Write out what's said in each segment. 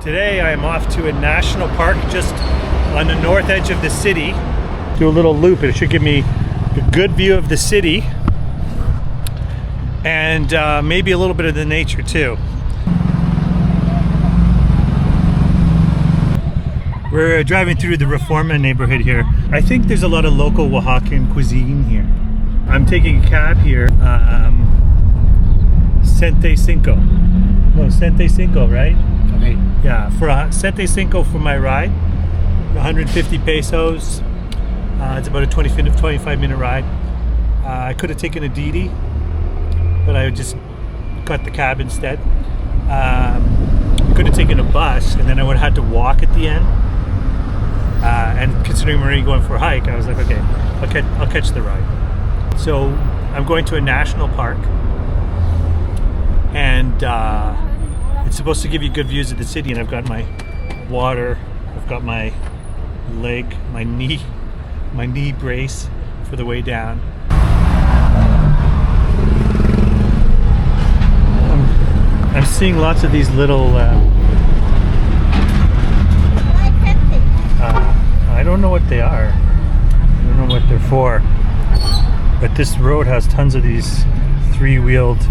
Today I am off to a national park just on the north edge of the city. Do a little loop. It should give me a good view of the city and maybe a little bit of the nature too. We're driving through the Reforma neighborhood here. I think there's a lot of local Oaxacan cuisine here. I'm taking a cab here. Cente Cinco. No, Cente Cinco, right? Okay. Yeah, for Cente Cinco for my ride. 150 pesos. It's about a 25 minute ride. I could have taken a Didi, but I just got the cab instead. I could have taken a bus, and then I would have had to walk at the end. And considering we're already going for a hike, I was like, okay, I'll catch the ride. So I'm going to a national park, and it's supposed to give you good views of the city. And I've got my water, I've got my leg, my knee brace for the way down. I'm seeing lots of these little I don't know what they are. I don't know what they're for. But this road has tons of these three-wheeled.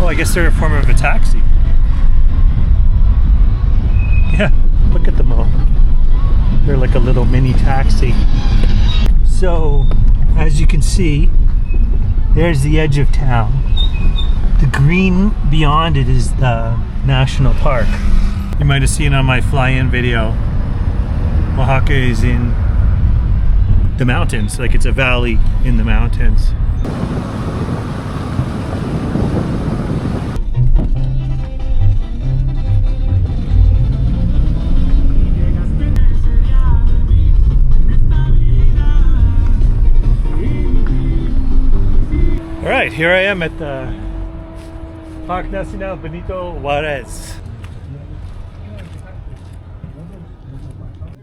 Oh, I guess they're a form of a taxi. Yeah, look at them all. They're like a little mini taxi. So, as you can see, there's the edge of town. The green beyond it is the national park. You might have seen on my fly-in video, Oaxaca is in the mountains, like it's a valley in the mountains. All right, here I am at the Park Nacional Benito Juarez.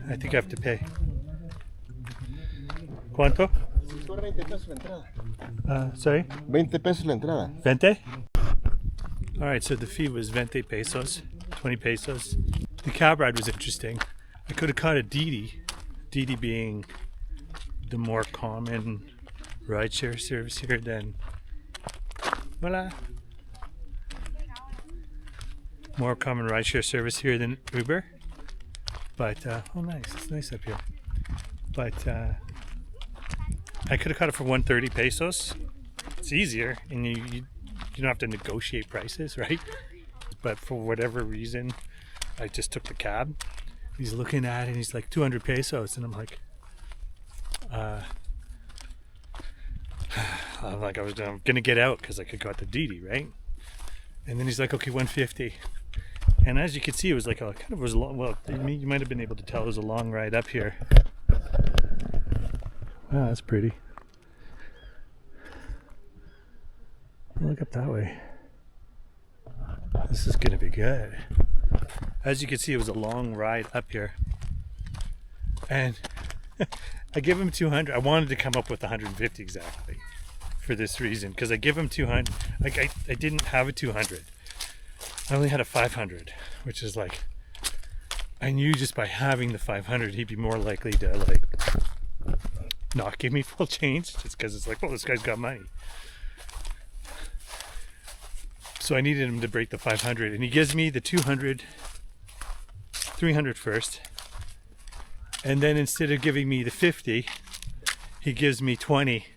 I think I have to pay. ¿Cuánto? 20 pesos la entrada. Sorry? 20 pesos la entrada. 20? Alright, so the fee was 20 pesos. 20 pesos. The cab ride was interesting. I could have caught a Didi. Didi being the more common rideshare service here than... Voila! More common rideshare service here than Uber. But, oh nice, it's nice up here. But I could have caught it for 130 pesos. It's easier, and you don't have to negotiate prices, right? But for whatever reason, I just took the cab. He's looking at it, and he's like 200 pesos, and I'm like, I'm gonna get out because I could got the Didi, right? And then he's like, okay, 150. And as you can see, it was like a kind of was long. Well, you might have been able to tell it was a long ride up here. Wow, that's pretty. Look up that way. This is gonna be good. As you can see, it was a long ride up here, and I give him 200. I wanted to come up with 150 exactly for this reason, because I give him 200. Like I didn't have a 200. I only had a 500, which is like, I knew just by having the 500 he'd be more likely to like not give me full change, just because it's like, well, this guy's got money. So I needed him to break the 500, and he gives me the 200, 300 first, and then instead of giving me the 50, he gives me 20,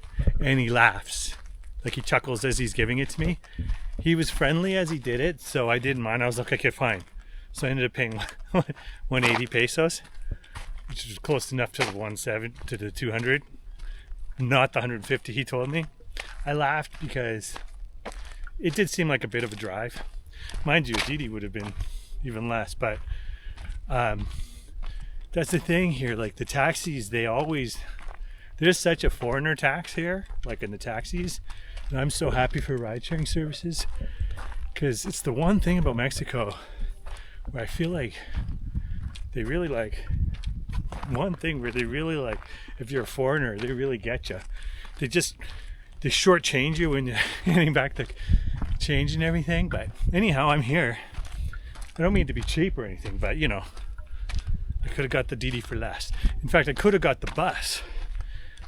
and he laughs, like he chuckles as he's giving it to me. He was friendly as he did it, so I didn't mind. I was like, okay, fine. So I ended up paying 180 pesos, which was close enough to the 170, to the 200, not the 150 he told me. I laughed because it did seem like a bit of a drive. Mind you, a Didi would have been even less, but that's the thing here. Like the taxis, there's such a foreigner tax here, like in the taxis. And I'm so happy for ride-sharing services, because it's the one thing about Mexico where I feel like they really like, one thing where they really like, if you're a foreigner, they really get you. They shortchange you when you're getting back change and everything. But anyhow, I'm here. I don't mean to be cheap or anything, but you know, I could have got the DD for less. In fact, I could have got the bus,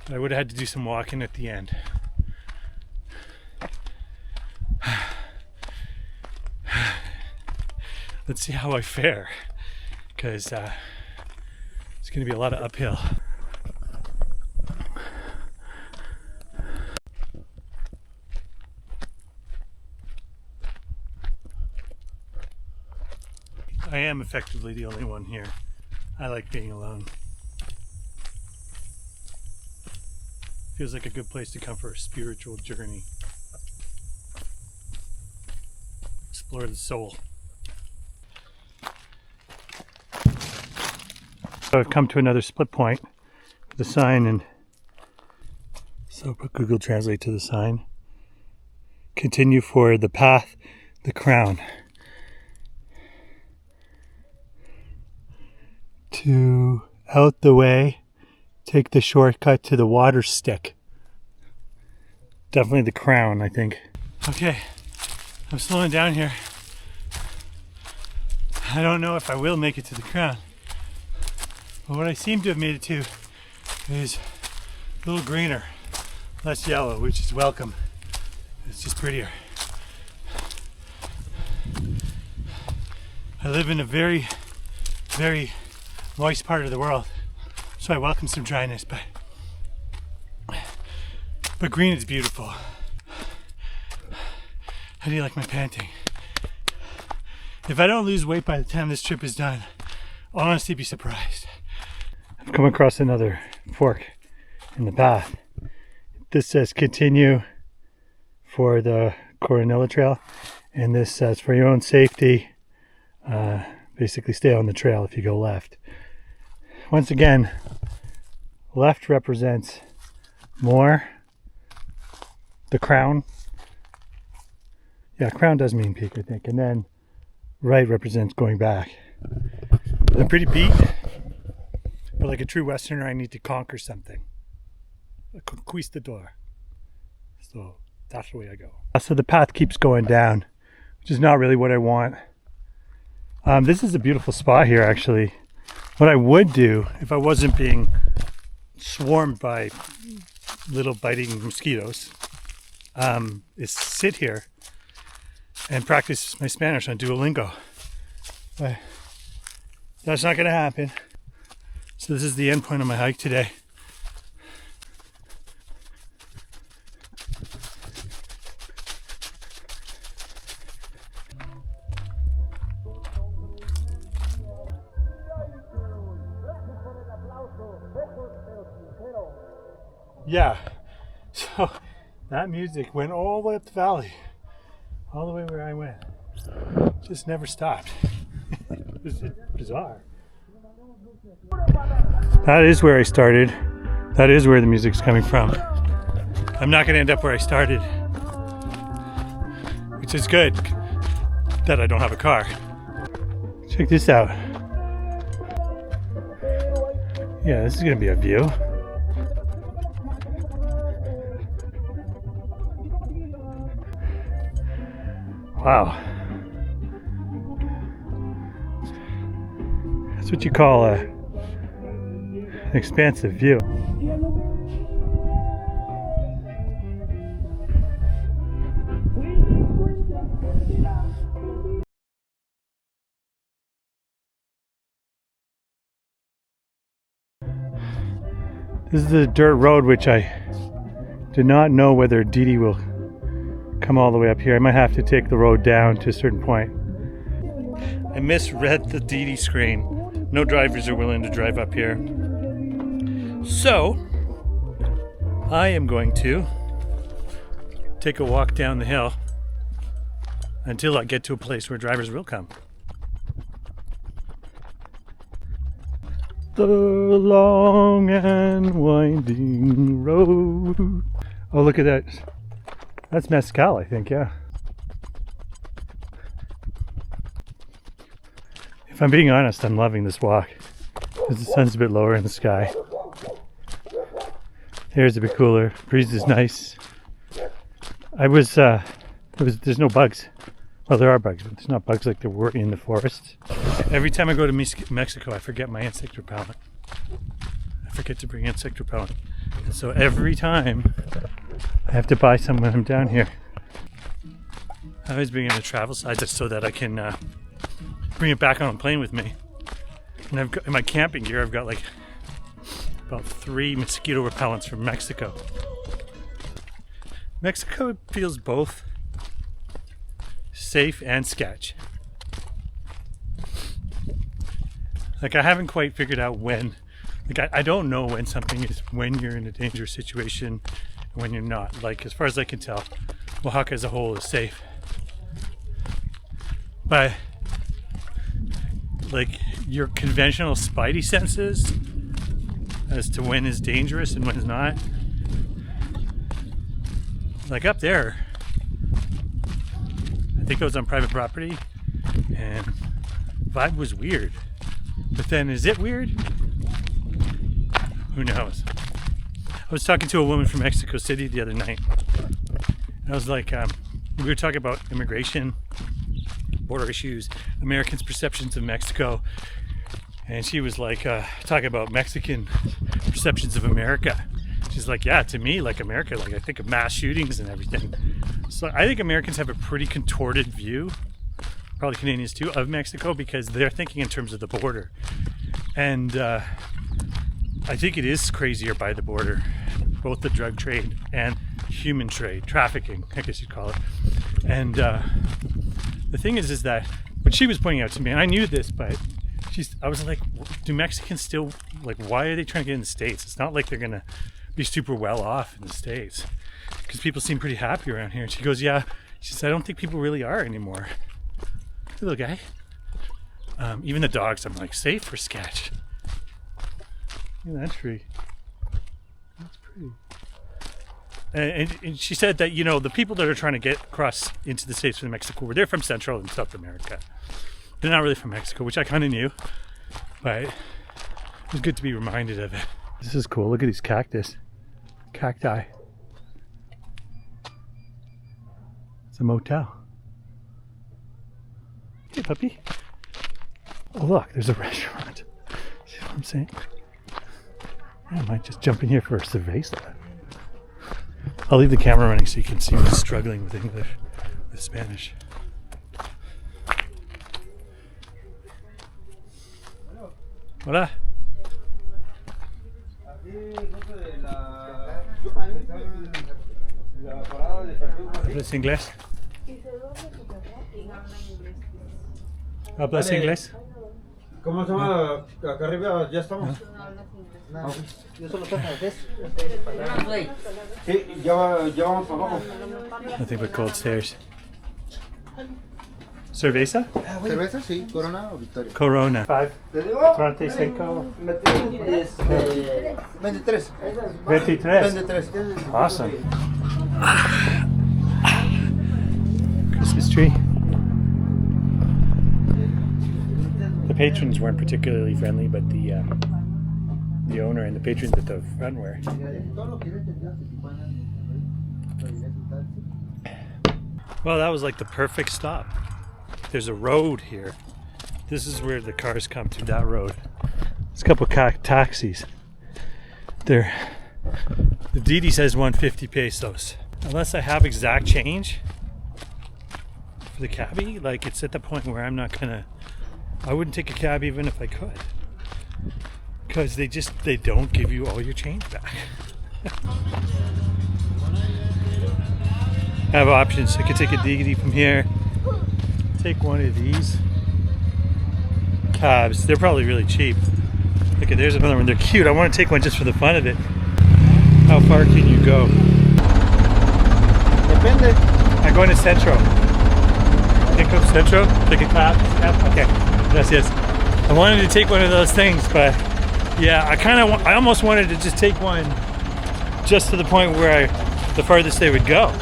but I would have had to do some walking at the end. Let's see how I fare, because it's going to be a lot of uphill. I am effectively the only one here. I like being alone. Feels like a good place to come for a spiritual journey. Explore the soul. So I've come to another split point with a sign, and so put Google Translate to the sign. Continue for the path, the crown. To out the way, take the shortcut to the water stick. Definitely the crown, I think. Okay, I'm slowing down here. I don't know if I will make it to the crown, but what I seem to have made it to is a little greener, less yellow, which is welcome. It's just prettier. I live in a very, very moist part of the world, so I welcome some dryness, but green is beautiful. How do you like my panting? If I don't lose weight by the time this trip is done, I'll honestly be surprised. I've come across another fork in the path. This says continue for the Coronilla Trail, and this says for your own safety, basically stay on the trail if you go left. Once again, left represents more. The crown. Yeah, crown does mean peak, I think. And then right represents going back. I'm pretty beat, but like a true Westerner, I need to conquer something. A conquistador. So that's the way I go. So the path keeps going down, which is not really what I want. This is a beautiful spot here, actually. What I would do if I wasn't being swarmed by little biting mosquitoes is sit here and practice my Spanish on Duolingo. But that's not going to happen. So this is the end point of my hike today. Yeah, so that music went all the way up the valley, all the way where I went. Just never stopped. It's bizarre. That is where I started. That is where the music's coming from. I'm not going to end up where I started, which is good that I don't have a car. Check this out. Yeah, this is going to be a view. Wow. That's what you call an expansive view. This is the dirt road, which I do not know whether DD will come all the way up here. I might have to take the road down to a certain point. I misread the DD screen. No drivers are willing to drive up here. So, I am going to take a walk down the hill until I get to a place where drivers will come. The long and winding road. Oh, look at that. That's mezcal, I think, yeah. If I'm being honest, I'm loving this walk because the sun's a bit lower in the sky. Air's a bit cooler. Breeze is nice. I was There's no bugs. Well, there are bugs, but there's not bugs like there were in the forest. Every time I go to Mexico, I forget my insect repellent. I forget to bring insect repellent. And so every time I have to buy some when I'm down here. I always bring in a travel size just so that I can bring it back on a plane with me. And I've got, in my camping gear, I've got like about 3 mosquito repellents from Mexico. Mexico feels both safe and sketch. Like I haven't quite figured out when. Like I don't know when something is, when you're in a dangerous situation and when you're not. Like as far as I can tell, Oaxaca as a whole is safe. But like your conventional spidey senses as to when is dangerous and when is not. Like up there, I think I was on private property and vibe was weird. But then is it weird? Who knows? I was talking to a woman from Mexico City the other night. And I was like, we were talking about immigration, border issues, Americans' perceptions of Mexico. And she was like, talking about Mexican perceptions of America. She's like, yeah, to me, like America, like I think of mass shootings and everything. So I think Americans have a pretty contorted view, probably Canadians too, of Mexico because they're thinking in terms of the border. And I think it is crazier by the border, both the drug trade and human trade, trafficking, I guess you'd call it. And the thing is that what she was pointing out to me, and I knew this, but I was like, do Mexicans still, like, why are they trying to get in the States? It's not like they're gonna be super well off in the States because people seem pretty happy around here. And she goes, yeah, she said, I don't think people really are anymore. Little guy. Even the dogs, I'm like, safe for sketch. Look at that tree. That's pretty. And she said that, you know, the people that are trying to get across into the States from Mexico, they're from Central and South America. They're not really from Mexico, which I kind of knew, but it was good to be reminded of it. This is cool. Look at these cacti. It's a motel. Hey, puppy. Oh, look, there's a restaurant. See what I'm saying? I might just jump in here for a cerveza. I'll leave the camera running so you can see me struggling with English, with Spanish. Hola. ¿Hablas inglés? ¿Hablas inglés? ¿Cómo se llama? Acá arriba ya estamos. No, yo solo tengo el test. Sí, ya vamos para abajo. Nothing but cold stairs. ¿Cerveza? ¿Cerveza? Sí, Corona o Victoria. Corona. 5. ¿Te digo? 35. 23. 23. 23. Awesome. Christmas tree. The patrons weren't particularly friendly, but the owner and the patrons at the front were. Well, that was like the perfect stop. There's a road here. This is where the cars come through that road. There's a couple taxis. The Didi says 150 pesos. Unless I have exact change for the cabbie, like it's at the point where I'm not gonna. I wouldn't take a cab even if I could, because they don't give you all your change back. I have options. I could take a Didi from here. Take one of these cabs. They're probably really cheap. Look, there's another one. They're cute. I want to take one just for the fun of it. How far can you go? Depende. I'm going to Centro. Pick up Centro. Take a cab. Okay. Gracias. I wanted to take one of those things, but yeah, I almost wanted to just take one just to the point where the farthest they would go,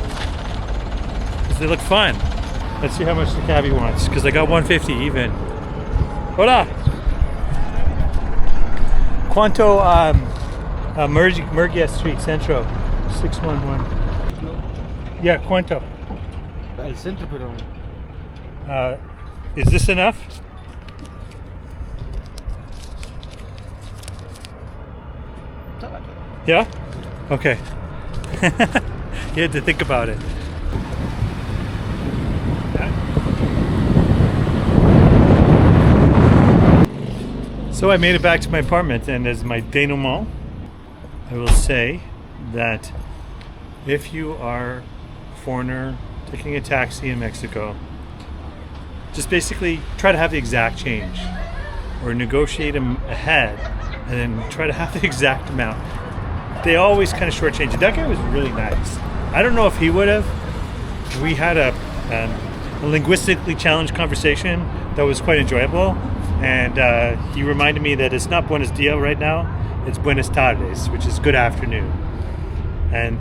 because they look fun. Let's see how much the cabbie wants, because I got 150 even. Hola. Cuánto Murguia Street, Centro, 611. Yeah, cuánto? al centro, pero Is this enough? Yeah? Okay. You had to think about it. So I made it back to my apartment, and as my denouement, I will say that if you are a foreigner taking a taxi in Mexico, just basically try to have the exact change, or negotiate them ahead and then try to have the exact amount. They always kind of shortchange it. That guy was really nice. I don't know if he would have. We had a linguistically challenged conversation that was quite enjoyable, and he reminded me that it's not Buenos Dias right now, it's Buenas Tardes, which is good afternoon. And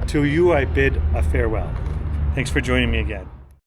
to you I bid a farewell. Thanks for joining me again.